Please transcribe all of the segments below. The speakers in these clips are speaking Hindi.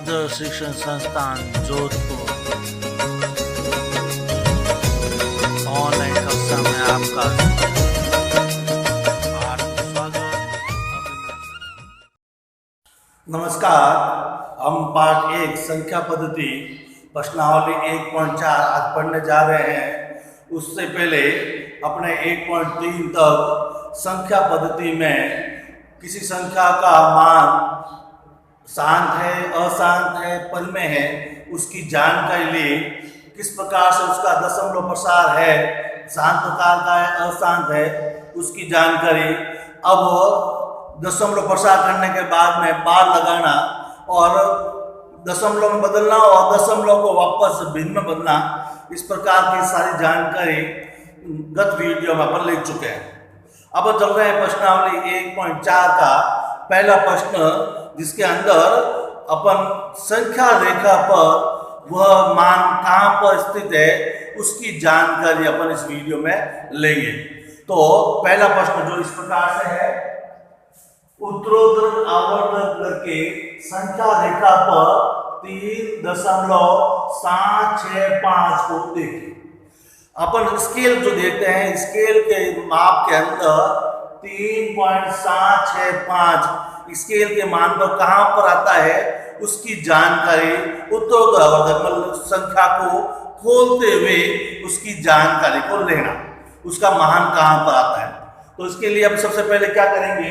आदर्श शिक्षण संस्थान जोधपुर ऑनलाइन कक्षा में आपका हार्दिक स्वागत। नमस्कार, हम पाठ 1 संख्या पद्धति प्रश्नावली 1.4 आज पढ़ने जा रहे हैं। उससे पहले अपने 1.3 तक संख्या पद्धति में किसी संख्या का मान शांत है, अशांत है, पद में है, उसकी जानकारी ली। किस प्रकार से उसका दशमलव प्रसार है, शांत प्रकार का है, अशांत है, उसकी जानकारी। अब दशमलव प्रसार करने के बाद में बार लगाना और दशमलव में बदलना और दशमलव को वापस भिन्न में बदलना, इस प्रकार की सारी जानकारी गत वीडियो में अपन लिख चुके हैं। अब चल रहे हैं प्रश्नावली 1.4 का पहला प्रश्न, जिसके अंदर अपन संख्या रेखा पर वह मान कहाँ पर स्थित है उसकी जानकारी अपन इस वीडियो में लेंगे। तो पहला प्रश्न जो इस प्रकार से है, उत्तरोत्तर आवर्तन करके संख्या रेखा पर 3.765 को देखें। अपन स्केल जो देखते हैं, स्केल के माप के अंदर 3.765 स्केल के मान पर कहां पर आता है उसकी जानकारी उत्तरोत्तर आवर्तक मतलब संख्या को खोलते हुए उसकी जानकारी को लेना, उसका मान कहां पर आता है। तो इसके लिए हम सबसे पहले क्या करेंगे,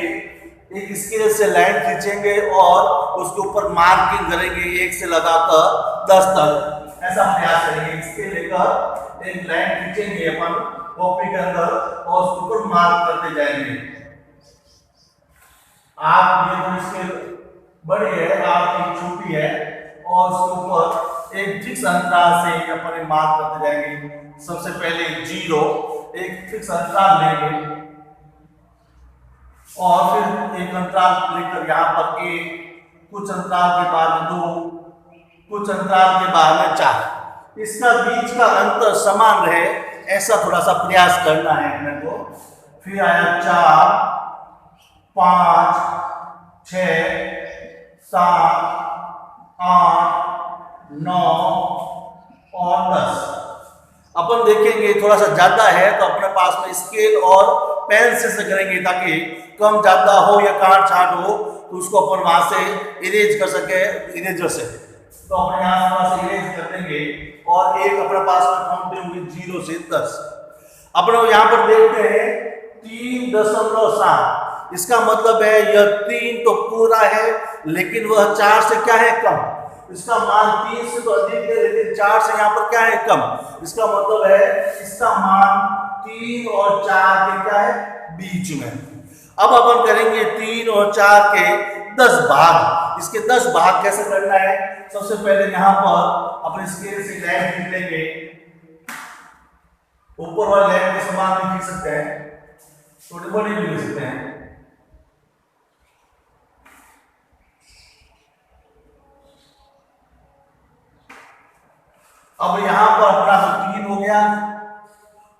एक स्केल से लाइन खींचेंगे और उसके ऊपर मार्किंग करेंगे 1 से लगाकर 10 तक, ऐसा प्रयास करेंगे। स्केल लेकर एक लाइन खींचेंगे अपन कॉपी के अंदर और उसके ऊपर मार्क करते जाएंगे। आप ये जो स्केल बड़ी है, आपकी छोटी है, और उसके ऊपर एक फिक्स अंतराल से अपन मार्क करते जाएंगे। सबसे पहले 0 एक फिक्स अंतराल लेंगे और फिर एक अंतराल लेकर यहाँ पर 1, कुछ अंतराल के बाद 2, कुछ अंतराल के बाद 4। इसका बीच का अंतर समान रहे ऐसा थोड़ा सा प्रयास करना है अपने को। फिर आया 4, 5, 6, 7, 8, 9 और 10। अपन देखेंगे थोड़ा सा ज्यादा है तो अपने पास में स्केल और पेन से करेंगे ताकि कम ज्यादा हो या काट छाट हो तो उसको अपन वहां से इरेज कर सके इरेजर से। तो अपने यहाँ थोड़ा सा इरेज कर देंगे और एक अपने पास में काउंटिंग हुई 0 से 10। अपने यहाँ पर देखते हैं 3.7, इसका मतलब है यह 3 तो पूरा है लेकिन वह 4 से क्या है कम। इसका मान 3 से तो अधिक है लेकिन 4 से यहाँ पर क्या है कम। इसका मतलब है इसका मान 3 और 4 के क्या है बीच में। अब अपन करेंगे 3 और 4 के 10 भाग। इसके 10 भाग कैसे करना है, सबसे पहले यहाँ पर अपने स्केल से लाइन खींच लेंगे, ऊपर वाले लाइन के समान भी खींच सकते हैं, छोटे बड़े भी लिख सकते हैं। अब यहां पर अपना 3 हो गया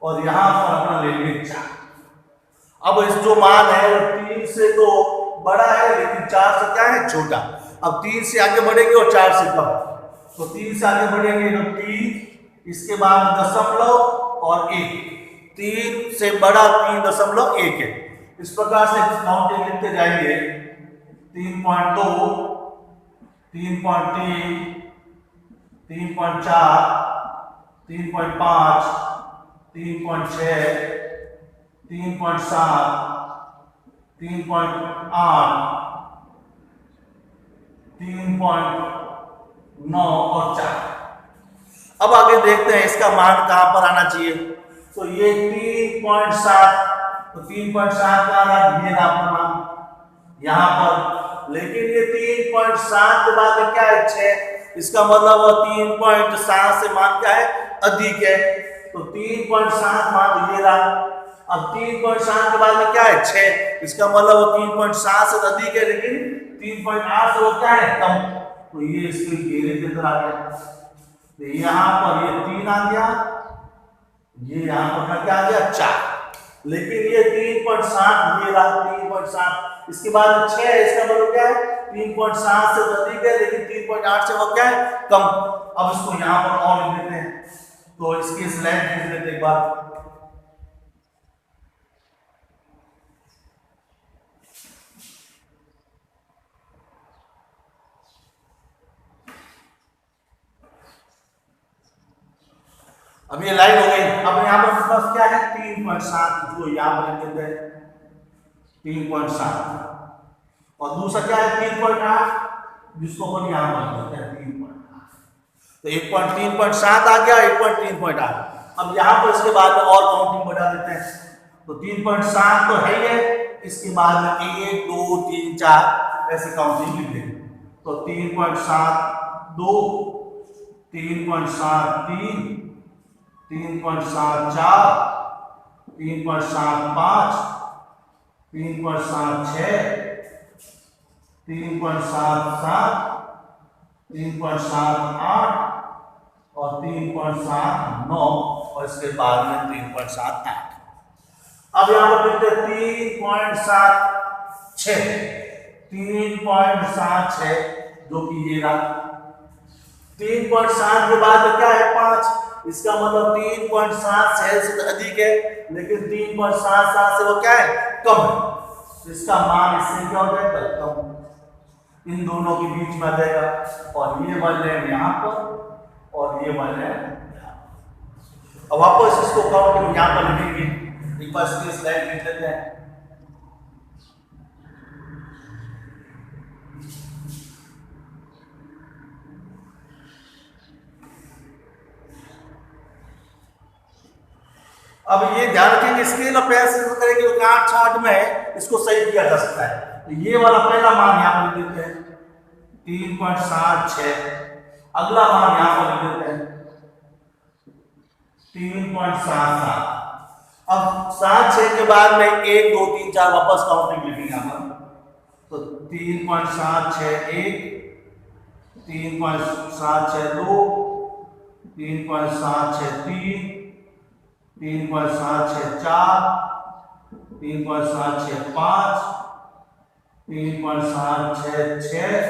और यहां पर अपना लेंगे 4। अब इस जो मान है वो 3 से तो बड़ा है लेकिन 4 से क्या है छोटा। अब 3 से आगे बढ़ेंगे और 4 से कम, तो 3 से आगे बढ़ेंगे तो 3, इसके बाद दशमलव और 1, 3 से बड़ा 3.1 है। इस प्रकार से काउंटिंग लिखते जाएंगे 3.2, 3.3, 3.4, 3.5, 3.6, 3.7, 3.8, 3.9 और 4। अब आगे देखते हैं इसका मान कहां पर आना चाहिए। तो ये 3.7, तो 3.7 का ये आपका मान यहां पर, लेकिन ये 3.7 के बाद में क्या है 6। इसका मतलब 3.7 से मान क्या है अधिक है, तो 3.7 मान ये रहा। अब 3.7 के बाद में क्या है 6, इसका मतलब 3.7 से अधिक है लेकिन 3.8 से वो क्या है कम, तो ये इसके घेरे के अंदर आ गया। तो यहाँ पर ये 3 आ गया, ये यहाँ पर क्या आ गया 4, लेकिन ये 3.7 ये रहा 3.7, इसके बाद 6 है, इसका मतलब क्या है 3.7 से तो अधिक है, लेकिन 3.8 से वो क्या है, कम। अब इसको यहाँ पर और लिख देते हैं, तो इसकी स्लाइड लिख लेते एक बार। अब ये लाइन हो गई। अब यहाँ पर प्लस क्या है, 3.7, जो यहाँ पर लिख देते हैं 3.7, और दूसरा क्या है 3.8, जिसको अपन यहाँ पर लिख देते हैं 3.8। तो 1.3.7 आ गया, 1.3.8। अब यहाँ पर इसके बाद में और काउंटिंग बढ़ा देते हैं, तो 3.7 तो है ही है, इसके बाद में 1 2 3 4 ऐसे काउंटिंग लिख देंगे। तो 3.7 2, 3.7 3, 3.7 4, 3.7 5, 3.7 6, 3.7 7, 3.7 8 और 3.7 9, और इसके बाद में 3.7 8। अब यहाँ पर देखते हैं 3.76, 3.76 जो कि ये रहा। 3.7 के बाद क्या है 5, इसका मतलब 3.76 से अधिक है, लेकिन 3.77 से वो क्या है, कम है। इसका मान इससे क्या हो जाएगा, कम। इन दोनों के बीच में आ जाएगा, और ये वन है यहाँ पर और ये वन है यहाँ पर। अब वापस इसको काउंट यहाँ पर लिखेंगे, एक बार इसकी स्लाइड लिख लेते हैं। अब ये ध्यान रखेंगे, स्केल और पेयर से करेंगे तो काट छाट में इसको सही किया जा सकता है। तो ये वाला पहला मान यहाँ पर लिख देते हैं 3.76, अगला मान यहाँ पर लिख देते हैं 3.77। अब 7 6 के बाद में 1 2 3 4 वापस काउंटिंग लिखेंगे यहाँ पर, तो 3.761, 3.762, 3.763, 3.764, 3.765, 3.766,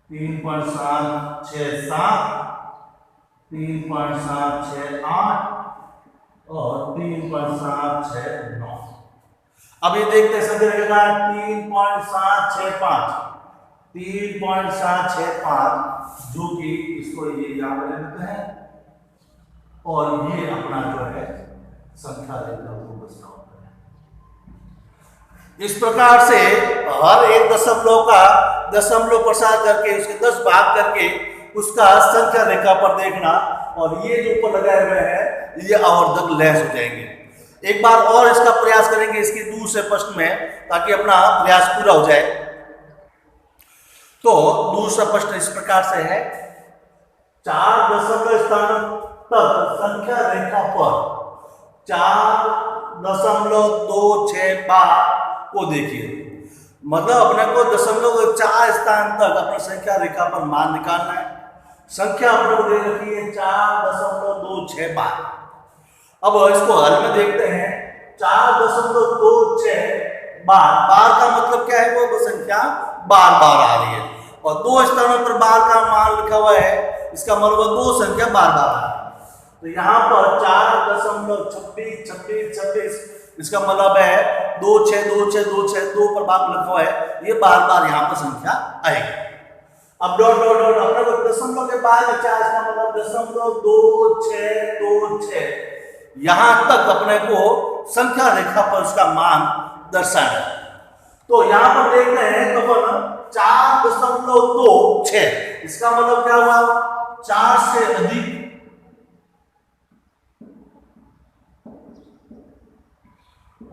3.767, 3.768 और 3.769। अब ये देखते हैं संख्या के बाद 3.765, 3.765 जो कि इसको ये यहाँ पर लेते हैं, और ये अपना जो है संख्या रेखा को बचना होता है। इस प्रकार से हर एक दशमलव का दशमलव प्रसार करके उसके 10 भाग करके उसका संख्या रेखा पर देखना, और ये जो ऊपर लगाए हुए हैं ये आवर्धक लेस हो जाएंगे। एक बार और इसका प्रयास करेंगे इसके दूसरे प्रश्न में, ताकि अपना प्रयास पूरा हो जाए। तो दूसरा प्रश्न इस प्रकार से है, 4 दशमलव स्थानों तक संख्या रेखा पर 4.265 को देखिए। मतलब अपने को दशमलव 4 स्थान तक अपनी संख्या रेखा पर मान निकालना है। संख्या अपने को दे रखी है 4.265। अब इसको हल में देखते हैं। 4.265 बार का मतलब क्या है, वो संख्या बार बार आ रही है, और 2 स्थानों पर बार का मान लिखा हुआ है, इसका मतलब 2 संख्या बार बार आ रही है। तो यहाँ पर 4.26, इसका मतलब है 2 6 2 6 2 6 2 पर बार लिखा हुआ है, ये बार बार यहाँ पर संख्या आएगी। अब डॉट डॉट डॉट अपने को दशमलव के बाद 4 का मतलब 0.2626 यहां तक अपने को संख्या रेखा पर उसका मान दर्शाना है। तो यहां पर देखते हैं तो 4.26, इसका मतलब क्या हुआ, 4 से अधिक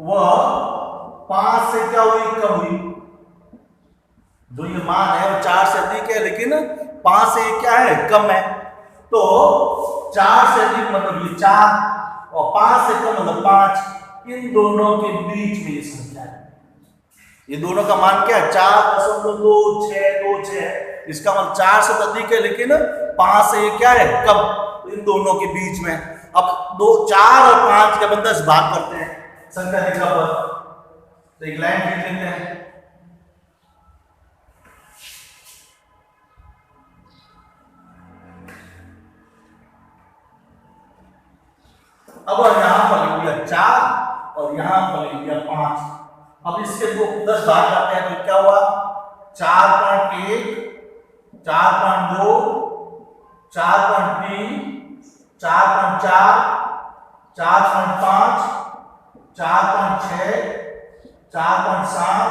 वह 5 से क्या हुई, कम हुई। जो ये मान है वो 4 से अधिक है, लेकिन 5 से क्या है, कम है। तो 4 से अधिक मतलब ये 4 और 5 से कम मतलब 5, इन दोनों के बीच में ये संख्या है। ये दोनों का मान क्या है, 4.2626, इसका मतलब 4 से अधिक है, लेकिन 5 से ये क्या है, कम। तो इन दोनों के बीच में अब 4 और 5 का 10 भाग करते हैं संख्या रेखा पर, तो एक लाइन खींच लेते हैं। अब यहाँ पर लिख दिया 4 और यहाँ पर लिख दिया 5। अब इसके को 10 भाग करते हैं तो क्या हुआ 4.1, 4.2, 4.3, 4.4, 4.5, 4.6, 4.7,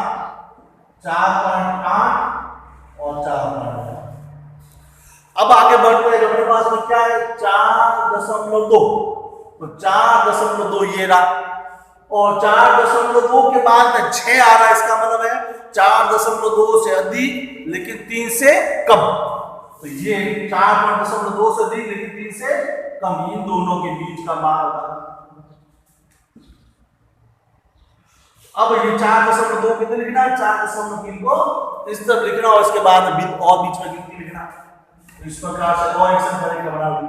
4.8 और 4.9। अब आगे बढ़ते हैं, अपने पास में क्या है 4.2, तो 4.2 ये रहा और 4.2 के बाद में 6 आ रहा है, इसका मतलब है 4.2 से अधिक लेकिन 3 से कम। तो ये 4.2 से अधिक लेकिन 3 से कम, इन दोनों के बीच का मान होगा। अब ये 4.2 कितने लिखना है 4.3 को इस तरफ लिखना और इसके बाद और बीच में गिनती लिखना। इस प्रकार से और एक्शन करेंगे बना ली।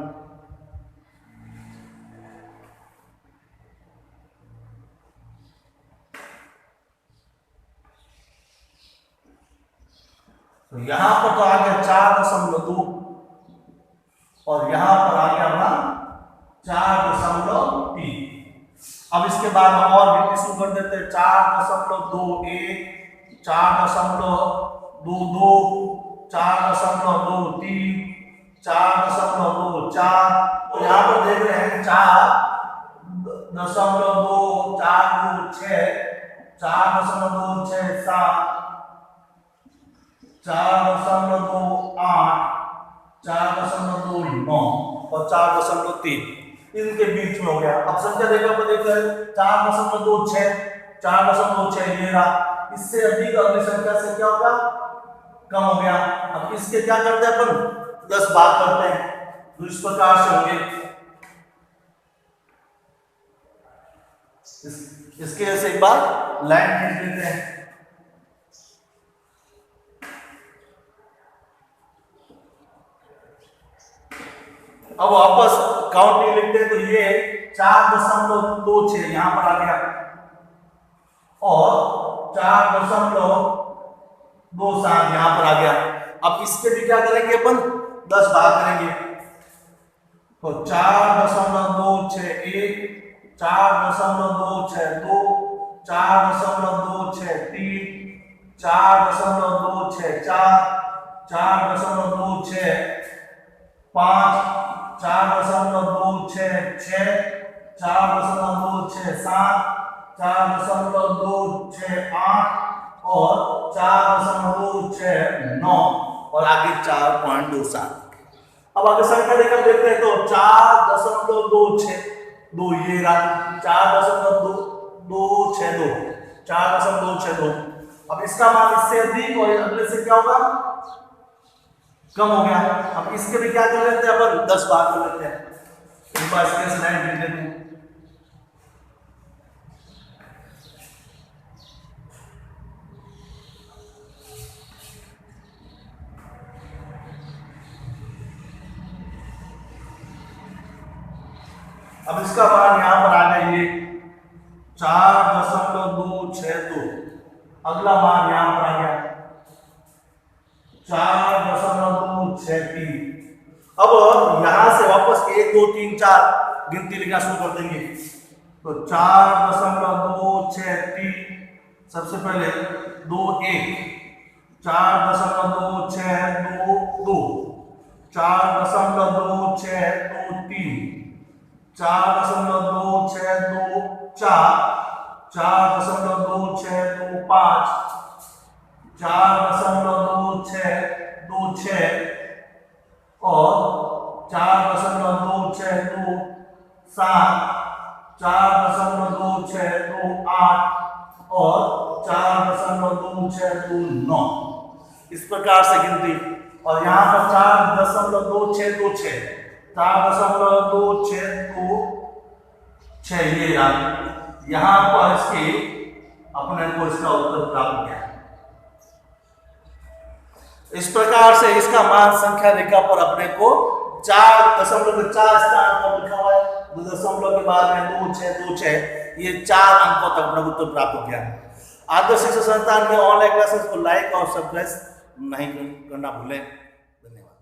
तो यहां पर तो आ गया 4.2 और यहां पर आ गया अपना 4.3। अब इसके बाद हम और गिनती शुरू कर देते हैं 4.21, 4.22, 4.23, 4.24। तो यहाँ पर देख रहे हैं 4.2, 4.26, 4.27, 4.28, 4.29 और 4.3 इनके बीच में हो गया। अब संख्या देखा पर देख रहे 4.26, 4.26 ये रहा, इससे अधिक अगली संख्या से क्या होगा कम हो गया। अब इसके क्या करते हैं अपन 10 भाग करते हैं तो इस प्रकार से होंगे। इसके जैसे एक बार लाइन खींच लेते हैं। अब वापस काउंटिंग लिखते हैं तो ये 4.26 यहां पर आ गया और 4.27 यहां पर आ गया। अब इसके भी क्या करेंगे अपन 10 भाग करेंगे तो 4.261, 4.262, 4.263, 4.264, 4.265, 4.266, 4.267, 4.268 और 4.269 और आगे 4.27। अब आगे संख्या लेकर देखते हैं तो 4.262 ये रहा 4.262, 4.262। अब इसका मान इससे अधिक और अगले से क्या होगा कम हो गया। अब इसके भी क्या कर लेते हैं अपन 10 भाग कर लेते हैं। एक बार इसके स्लाइड लिख देते हैं। अब इसका मान यहां पर आ गया ये 4.262। अगला मान यहां पर आ गया 4.263। अब यहां से वापस 1 2 3 4 गिनती लिखना शुरू कर देंगे तो 4.263 सबसे पहले 2 1, 4.2622, 4.2623, 4.2624, 4.2625, 4.2626 और 4.2627, 4.2628 और 4.2629 इस प्रकार से गिनती। और यहाँ पर 4.2626, 4.2626 ये यहाँ पर इसके अपने को इसका उत्तर प्राप्त किया। इस प्रकार से इसका मान संख्या रेखा पर अपने को 4.4 स्थान पर लिखा हुआ है, दशमलव के बाद में 2626 ये 4 अंकों तक अपने को उत्तर प्राप्त हो गया। आदर्श शिक्षा संस्थान में ऑनलाइन क्लासेस को लाइक और सब्सक्राइब नहीं करना भूलें। धन्यवाद।